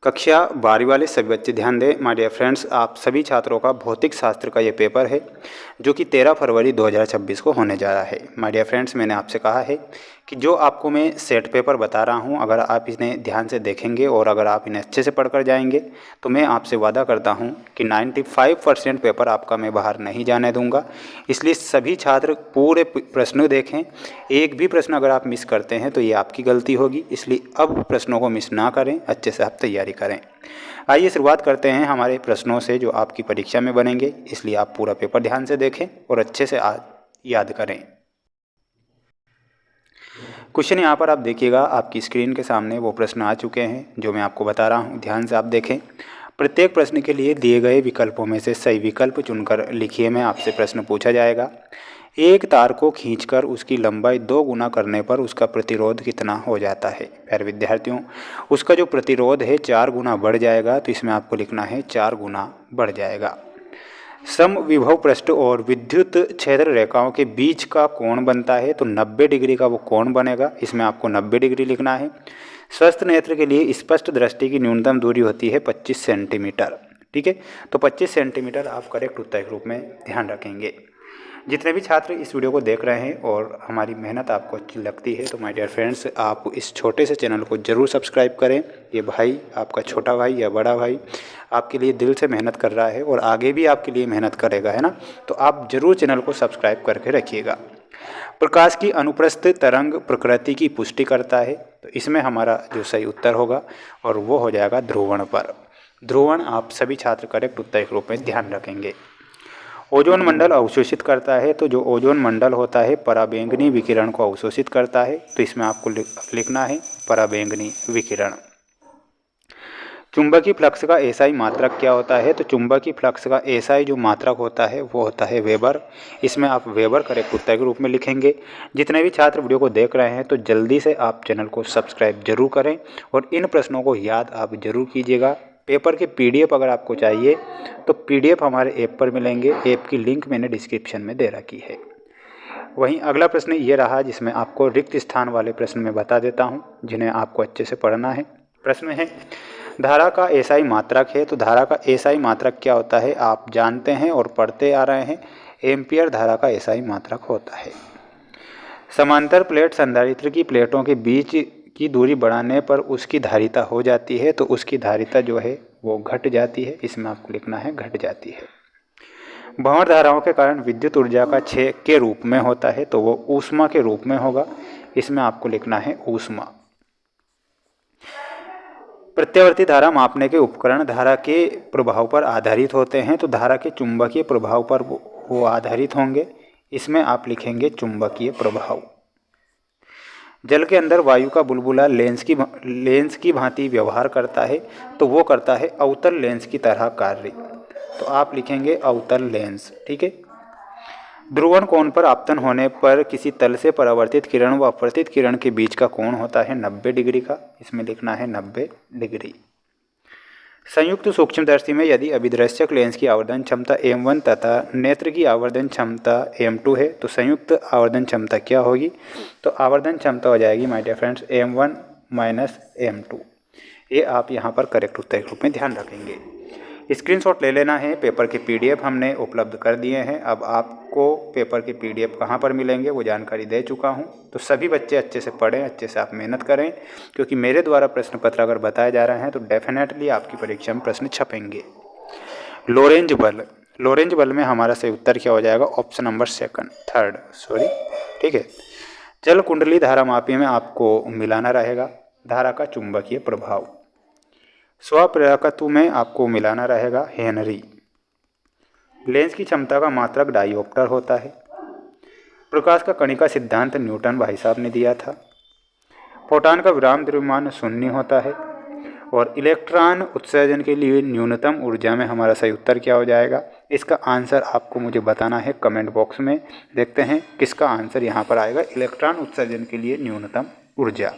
कक्षा 12 वाले सभी बच्चे ध्यान दें। माय डियर फ्रेंड्स, आप सभी छात्रों का भौतिक शास्त्र का ये पेपर है जो कि 13 फरवरी 2026 को होने जा रहा है। माय डियर फ्रेंड्स, मैंने आपसे कहा है कि जो आपको मैं सेट पेपर बता रहा हूँ, अगर आप इन्हें ध्यान से देखेंगे और अगर आप इन्हें अच्छे से पढ़कर जाएंगे तो मैं आपसे वादा करता हूँ कि 95% पेपर आपका मैं बाहर नहीं जाने दूँगा। इसलिए सभी छात्र पूरे प्रश्न देखें। एक भी प्रश्न अगर आप मिस करते हैं तो ये आपकी गलती होगी, इसलिए अब प्रश्नों को मिस ना करें, अच्छे से आप तैयारी करें। आइए शुरुआत करते हैं हमारे प्रश्नों से जो आपकी परीक्षा में बनेंगे, इसलिए आप पूरा पेपर ध्यान से देखें और अच्छे से याद करें। क्वेश्चन यहाँ पर आप देखिएगा, आपकी स्क्रीन के सामने वो प्रश्न आ चुके हैं जो मैं आपको बता रहा हूँ। ध्यान से आप देखें। प्रत्येक प्रश्न के लिए दिए गए विकल्पों में से सही विकल्प चुनकर लिखिए। में आपसे प्रश्न पूछा जाएगा। एक तार को खींचकर उसकी लंबाई 2 गुना करने पर उसका प्रतिरोध कितना हो जाता है। प्यारे विद्यार्थियों, उसका जो प्रतिरोध है 4 गुना बढ़ जाएगा, तो इसमें आपको लिखना है 4 गुना बढ़ जाएगा। समविभव पृष्ठ और विद्युत क्षेत्र रेखाओं के बीच का कोण बनता है, तो 90 डिग्री का वो कोण बनेगा। इसमें आपको 90 डिग्री लिखना है। स्वस्थ नेत्र के लिए स्पष्ट दृष्टि की न्यूनतम दूरी होती है 25 सेंटीमीटर। ठीक है, तो 25 सेंटीमीटर आप करेक्ट उत्तर के रूप में ध्यान रखेंगे। जितने भी छात्र इस वीडियो को देख रहे हैं और हमारी मेहनत आपको अच्छी लगती है, तो माय डियर फ्रेंड्स, आप इस छोटे से चैनल को ज़रूर सब्सक्राइब करें। ये भाई, आपका छोटा भाई या बड़ा भाई, आपके लिए दिल से मेहनत कर रहा है और आगे भी आपके लिए मेहनत करेगा, है ना। तो आप ज़रूर चैनल को सब्सक्राइब करके रखिएगा। प्रकाश की अनुप्रस्थ तरंग प्रकृति की पुष्टि करता है, तो इसमें हमारा जो सही उत्तर होगा और वो हो जाएगा ध्रुवण पर। ध्रुवण आप सभी छात्र करेक्ट उत्तर के रूप में ध्यान रखेंगे। ओजोन मंडल अवशोषित करता है, तो जो ओजोन मंडल होता है पराबैंगनी विकिरण को अवशोषित करता है, तो इसमें आपको लिखना है पराबैंगनी विकिरण। चुंबकीय फ्लक्स का एसआई मात्रक क्या होता है, तो चुंबकीय फ्लक्स का एसआई जो मात्रक होता है वो होता है वेबर। इसमें आप वेबर करेक्ट उत्तर के रूप में लिखेंगे। जितने भी छात्र वीडियो को देख रहे हैं तो जल्दी से आप चैनल को सब्सक्राइब जरूर करें और इन प्रश्नों को याद आप जरूर कीजिएगा। पेपर के पीडीएफ अगर आपको चाहिए तो पीडीएफ हमारे ऐप पर मिलेंगे। ऐप की लिंक मैंने डिस्क्रिप्शन में दे रखी है। वहीं अगला प्रश्न ये रहा जिसमें आपको रिक्त स्थान वाले प्रश्न में बता देता हूँ जिन्हें आपको अच्छे से पढ़ना है। प्रश्न है, धारा का एसआई मात्रक है, तो धारा का एसआई मात्रक क्या होता है आप जानते हैं और पढ़ते आ रहे हैं। एम्पियर धारा का एसआई मात्रक होता है। समांतर प्लेट संधारित्र की प्लेटों के बीच की दूरी बढ़ाने पर उसकी धारिता हो जाती है, तो उसकी धारिता जो है वो घट जाती है। इसमें आपको लिखना है घट जाती है। भंवर धाराओं के कारण विद्युत ऊर्जा का क्षय के रूप में होता है, तो वो ऊष्मा के रूप में होगा। इसमें आपको लिखना है ऊष्मा। प्रत्यावर्ती धारा मापने के उपकरण धारा के प्रभाव पर आधारित होते हैं, तो धारा के चुंबकीय प्रभाव पर वो आधारित होंगे। इसमें आप लिखेंगे चुंबकीय प्रभाव। जल के अंदर वायु का बुलबुला लेंस की भांति व्यवहार करता है, तो वो करता है अवतल लेंस की तरह कार्य, तो आप लिखेंगे अवतल लेंस। ठीक है। ध्रुवण कोण पर आपतन होने पर किसी तल से परावर्तित किरण व अपवर्तित किरण के बीच का कोण होता है 90 डिग्री का। इसमें लिखना है 90 डिग्री। संयुक्त सूक्ष्मदर्शी में यदि अभिदृश्यक लेंस की आवर्धन क्षमता m1 तथा नेत्र की आवर्धन क्षमता m2 है, तो संयुक्त आवर्धन क्षमता क्या होगी, तो आवर्धन क्षमता हो जाएगी my dear friends m1 minus m2। ये आप यहाँ पर करेक्ट उत्तर के रूप में ध्यान रखेंगे। स्क्रीनशॉट ले लेना है। पेपर के पीडीएफ हमने उपलब्ध कर दिए हैं। अब आपको पेपर के पीडीएफ कहाँ पर मिलेंगे वो जानकारी दे चुका हूँ। तो सभी बच्चे अच्छे से पढ़ें, अच्छे से आप मेहनत करें, क्योंकि मेरे द्वारा प्रश्न पत्र अगर बताए जा रहे हैं तो डेफिनेटली आपकी परीक्षा में प्रश्न छपेंगे। लोरेंज बल में हमारा सही उत्तर क्या हो जाएगा, ऑप्शन नंबर थर्ड। ठीक है। जल कुंडली धारा मापी में आपको मिलाना रहेगा धारा का चुंबकीय प्रभाव। स्वप्रेरकत्व में आपको मिलाना रहेगा हेनरी। लेंस की क्षमता का मात्रक डायोप्टर होता है। प्रकाश का कणिका सिद्धांत न्यूटन भाई साहब ने दिया था। फोटॉन का विराम द्रव्यमान शून्य होता है। और इलेक्ट्रॉन उत्सर्जन के लिए न्यूनतम ऊर्जा में हमारा सही उत्तर क्या हो जाएगा, इसका आंसर आपको मुझे बताना है कमेंट बॉक्स में। देखते हैं किसका आंसर यहाँ पर आएगा, इलेक्ट्रॉन उत्सर्जन के लिए न्यूनतम ऊर्जा।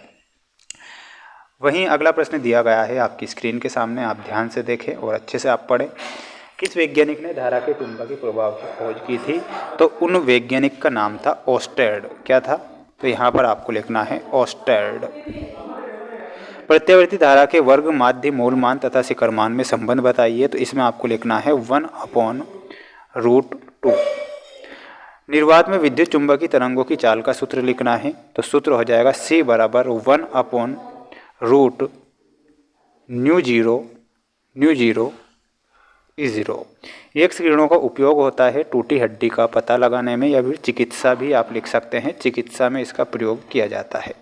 वहीं अगला प्रश्न दिया गया है आपकी स्क्रीन के सामने, आप ध्यान से देखें और अच्छे से आप पढ़ें। किस वैज्ञानिक ने धारा के चुंबकीय प्रभाव की खोज की थी, तो उन वैज्ञानिक का नाम था ओस्टेड। क्या था, तो यहाँ पर आपको लिखना है ओस्टेड। प्रत्यावर्ती धारा के वर्ग, माध्य, मूल मान तथा शिखर मान में संबंध बताइए। तो इसमें आपको लिखना है 1/√2। निर्वात में विद्युत चुंबकीय तरंगों की चाल का सूत्र लिखना है। तो सूत्र हो जाएगा C बराबर 1/√μ0 E0। एक्स किरणों का उपयोग होता है टूटी हड्डी का पता लगाने में, या फिर चिकित्सा भी आप लिख सकते हैं, चिकित्सा में इसका प्रयोग किया जाता है।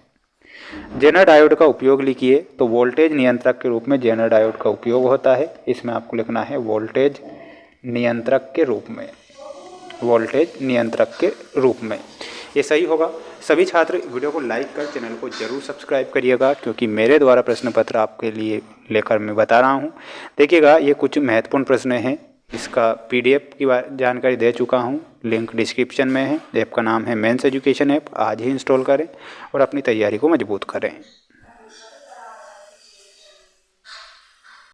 जेनर डायोड का उपयोग लिखिए। तो वोल्टेज नियंत्रक के रूप में जेनर डायोड का उपयोग होता है। इसमें आपको लिखना है वोल्टेज नियंत्रक के रूप में, वोल्टेज नियंत्रक के रूप में। ये सही होगा। सभी छात्र वीडियो को लाइक कर चैनल को जरूर सब्सक्राइब करिएगा, क्योंकि मेरे द्वारा प्रश्न पत्र आपके लिए लेकर मैं बता रहा हूँ। देखिएगा, ये कुछ महत्वपूर्ण प्रश्न हैं। इसका PDF की जानकारी दे चुका हूँ, लिंक डिस्क्रिप्शन में है। ऐप का नाम है मेंस एजुकेशन ऐप। आज ही इंस्टॉल करें और अपनी तैयारी को मजबूत करें।